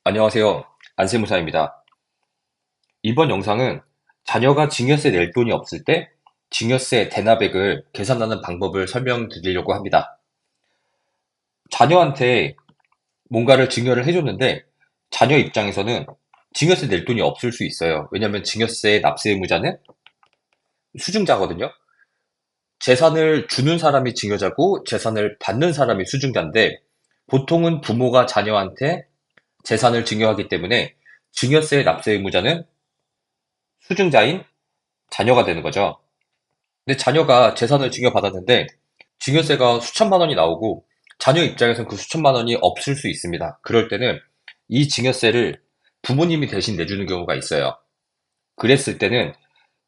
안녕하세요. 안세무사입니다. 이번 영상은 자녀가 증여세 낼 돈이 없을 때 증여세 대납액을 계산하는 방법을 설명드리려고 합니다. 자녀한테 뭔가를 증여를 해줬는데 자녀 입장에서는 증여세 낼 돈이 없을 수 있어요. 왜냐하면 증여세 납세 의무자는 수증자거든요. 재산을 주는 사람이 증여자고 재산을 받는 사람이 수증자인데 보통은 부모가 자녀한테 재산을 증여하기 때문에 증여세 납세 의무자는 수증자인 자녀가 되는 거죠. 근데 자녀가 재산을 증여받았는데 증여세가 수천만 원이 나오고 자녀 입장에서는 그 수천만 원이 없을 수 있습니다. 그럴 때는 이 증여세를 부모님이 대신 내주는 경우가 있어요. 그랬을 때는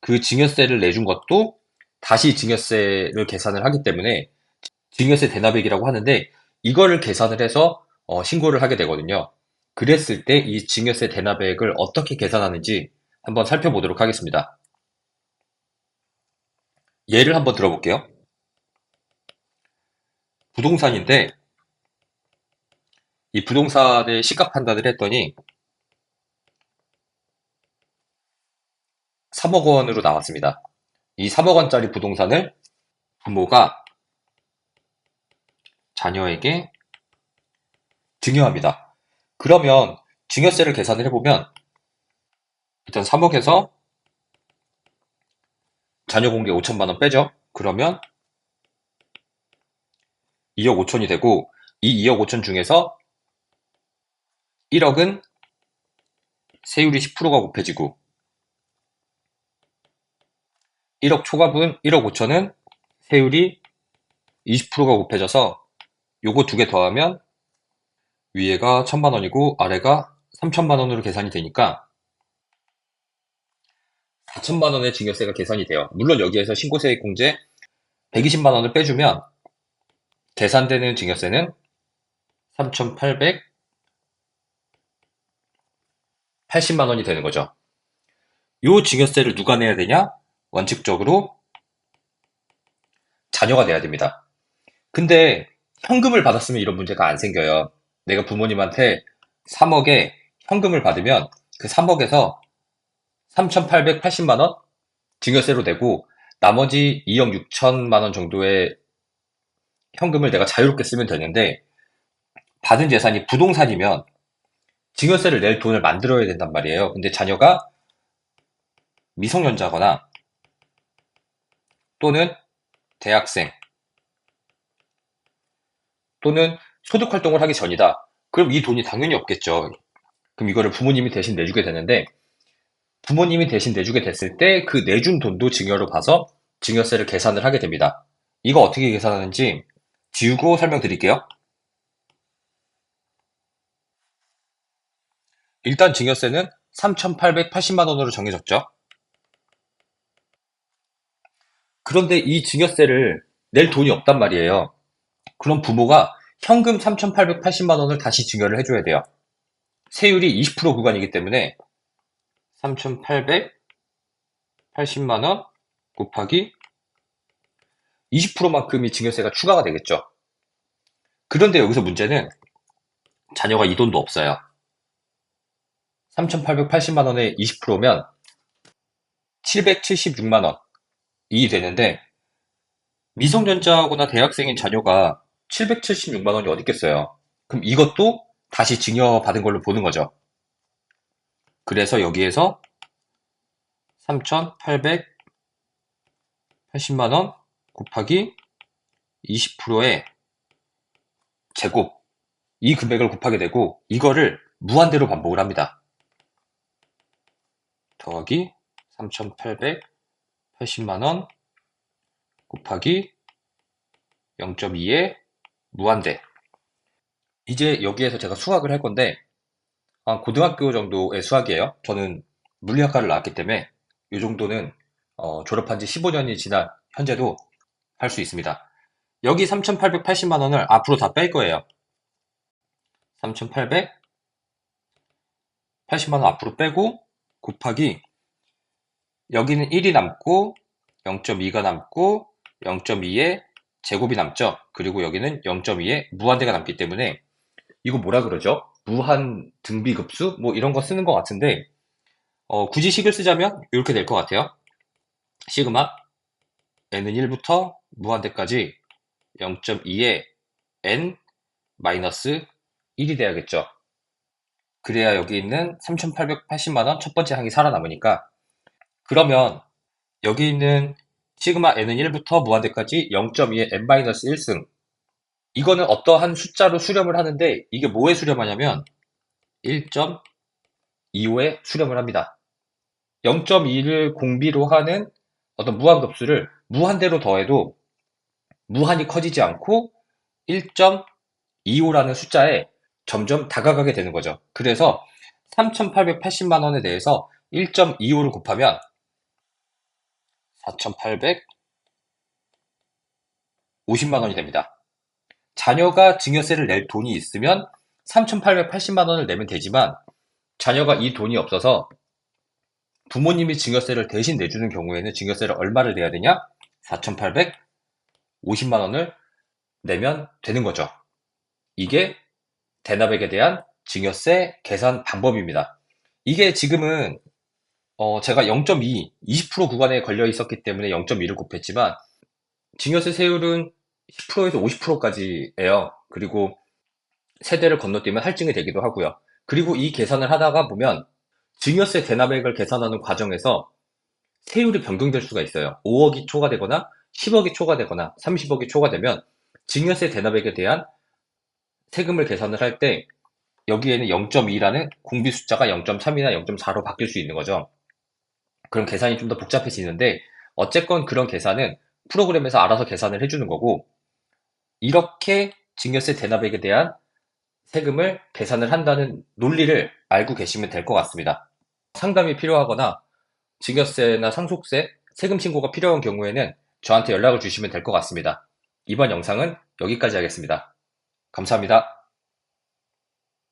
그 증여세를 내준 것도 다시 증여세를 계산을 하기 때문에 증여세 대납액이라고 하는데 이거를 계산을 해서 신고를 하게 되거든요. 그랬을 때 이 증여세 대납액을 어떻게 계산하는지 한번 살펴보도록 하겠습니다. 예를 한번 들어볼게요. 부동산인데 이 부동산의 시가 판단을 했더니 3억 원으로 나왔습니다. 이 3억 원짜리 부동산을 부모가 자녀에게 증여합니다. 그러면 증여세를 계산을 해보면 일단 3억에서 자녀 공개 5천만 원 빼죠. 그러면 2억 5천이 되고 이 2억 5천 중에서 1억은 세율이 10%가 곱해지고 1억 초과분 1억 5천은 세율이 20%가 곱해져서 요거 두 개 더하면 위에가 1천만 원이고 아래가 3천만 원으로 계산이 되니까 4천만 원의 증여세가 계산이 돼요. 물론 여기에서 신고세액 공제 120만 원을 빼주면 계산되는 증여세는 3,880만 원이 되는 거죠. 요 증여세를 누가 내야 되냐? 원칙적으로 자녀가 내야 됩니다. 근데 현금을 받았으면 이런 문제가 안 생겨요. 내가 부모님한테 3억에 현금을 받으면 그 3억에서 3,880만 원 증여세로 내고 나머지 2억 6천만 원 정도의 현금을 내가 자유롭게 쓰면 되는데 받은 재산이 부동산이면 증여세를 낼 돈을 만들어야 된단 말이에요. 근데 자녀가 미성년자거나 또는 대학생 또는 소득 활동을 하기 전이다. 그럼 이 돈이 당연히 없겠죠. 그럼 이거를 부모님이 대신 내주게 되는데 부모님이 대신 내주게 됐을 때 그 내준 돈도 증여로 봐서 증여세를 계산을 하게 됩니다. 이거 어떻게 계산하는지 지우고 설명드릴게요. 일단 증여세는 3,880만 원으로 정해졌죠. 그런데 이 증여세를 낼 돈이 없단 말이에요. 그럼 부모가 현금 3,880만 원을 다시 증여를 해줘야 돼요. 세율이 20% 구간이기 때문에 3,880만 원 곱하기 20%만큼이 증여세가 추가가 되겠죠. 그런데 여기서 문제는 자녀가 이 돈도 없어요. 3,880만 원에 20%면 776만 원이 되는데 미성년자거나 대학생인 자녀가 776만 원이 어디 있겠어요. 그럼 이것도 다시 증여받은 걸로 보는 거죠. 그래서 여기에서 3,880만 원 곱하기 20%의 제곱 이 금액을 곱하게 되고 이거를 무한대로 반복을 합니다. 더하기 3,880만 원 곱하기 0.2의 무한대. 이제 여기에서 제가 수학을 할 건데 고등학교 정도의 수학이에요. 저는 물리학과를 나왔기 때문에 이 정도는 졸업한 지 15년이 지난 현재도 할 수 있습니다. 여기 3,880만 원을 앞으로 다 뺄 거예요. 3,880만 원 앞으로 빼고 곱하기 여기는 1이 남고 0.2가 남고 0.2의 제곱이 남죠. 그리고 여기는 0.2의 무한대가 남기 때문에 이거 뭐라 그러죠? 무한 등비급수 뭐 이런 거 쓰는 것 같은데 굳이 식을 쓰자면 이렇게 될 것 같아요. 시그마 n은 1부터 무한대까지 0.2에 n 마이너스 1이 돼야겠죠. 그래야 여기 있는 3,880만 원 첫 번째 항이 살아남으니까. 그러면 여기 있는 시그마 n은 1부터 무한대까지 0.2의 n-1승, 이거는 어떠한 숫자로 수렴을 하는데 이게 뭐에 수렴하냐면 1.25에 수렴을 합니다. 0.2를 공비로 하는 어떤 무한급수를 무한대로 더해도 무한히 커지지 않고 1.25라는 숫자에 점점 다가가게 되는 거죠. 그래서 3,880만 원에 대해서 1.25를 곱하면 4,850만 원이 됩니다. 자녀가 증여세를 낼 돈이 있으면 3,880만 원을 내면 되지만 자녀가 이 돈이 없어서 부모님이 증여세를 대신 내주는 경우에는 증여세를 얼마를 내야 되냐? 4,850만 원을 내면 되는 거죠. 이게 대납액에 대한 증여세 계산 방법입니다. 이게 지금은 제가 0.2, 20% 구간에 걸려 있었기 때문에 0.2를 곱했지만 증여세 세율은 10%에서 50%까지예요. 그리고 세대를 건너뛰면 할증이 되기도 하고요. 그리고 이 계산을 하다가 보면 증여세 대납액을 계산하는 과정에서 세율이 변경될 수가 있어요. 5억이 초과되거나 10억이 초과되거나 30억이 초과되면 증여세 대납액에 대한 세금을 계산을 할 때 여기에는 0.2라는 공비 숫자가 0.3이나 0.4로 바뀔 수 있는 거죠. 그럼 계산이 좀 더 복잡해지는데 어쨌건 그런 계산은 프로그램에서 알아서 계산을 해주는 거고, 이렇게 증여세 대납액에 대한 세금을 계산을 한다는 논리를 알고 계시면 될 것 같습니다. 상담이 필요하거나 증여세나 상속세, 세금 신고가 필요한 경우에는 저한테 연락을 주시면 될 것 같습니다. 이번 영상은 여기까지 하겠습니다. 감사합니다.